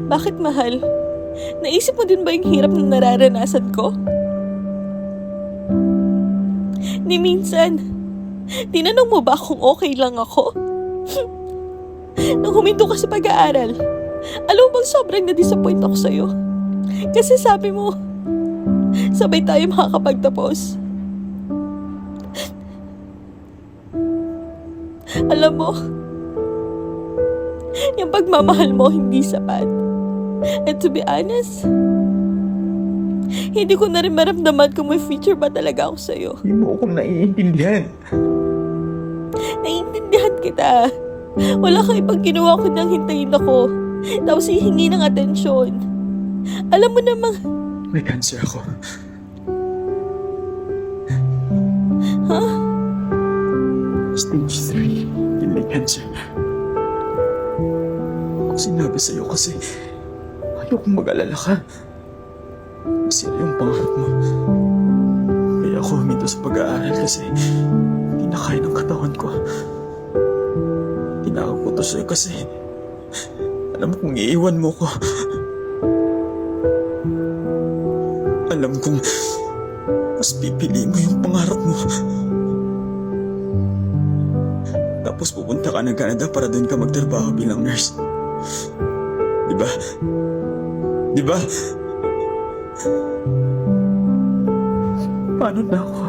Bakit, mahal? Naisip mo din ba yung hirap na nararanasan ko? Ni minsan, tinanong mo ba kung okay lang ako? Nung huminto ka sa pag-aaral, alam mo bang sobrang na-disappoint ako sa'yo? Kasi sabi mo, sabay tayo makakapagtapos. Alam mo, yung pagmamahal mo hindi sapat. And to be honest, hindi ko na rin maramdaman kung may future ba talaga ako sa'yo. Hindi mo akong naiintindihan. Naiintindihan kita. Wala kang ibang ginawa ko nang hintayin ako. Tapos hihingi ng atensyon. Alam mo namang... May cancer ako. Ha? Stage 3. Kidney cancer. Ako sinabi sa'yo kasi ayokong mag-alala ka. Masira yung pangarap mo. Kaya ako huminto sa pag-aaral kasi hindi na kaya ng katawan ko. Tinawag ko to sa'yo kasi alam kong iiwan mo ko. Alam kong mas pipili mo yung pangarap mo. Tapos pupunta ka ng Canada para doon ka magtrabaho bilang nurse. Diba? Diba? Paano na ako?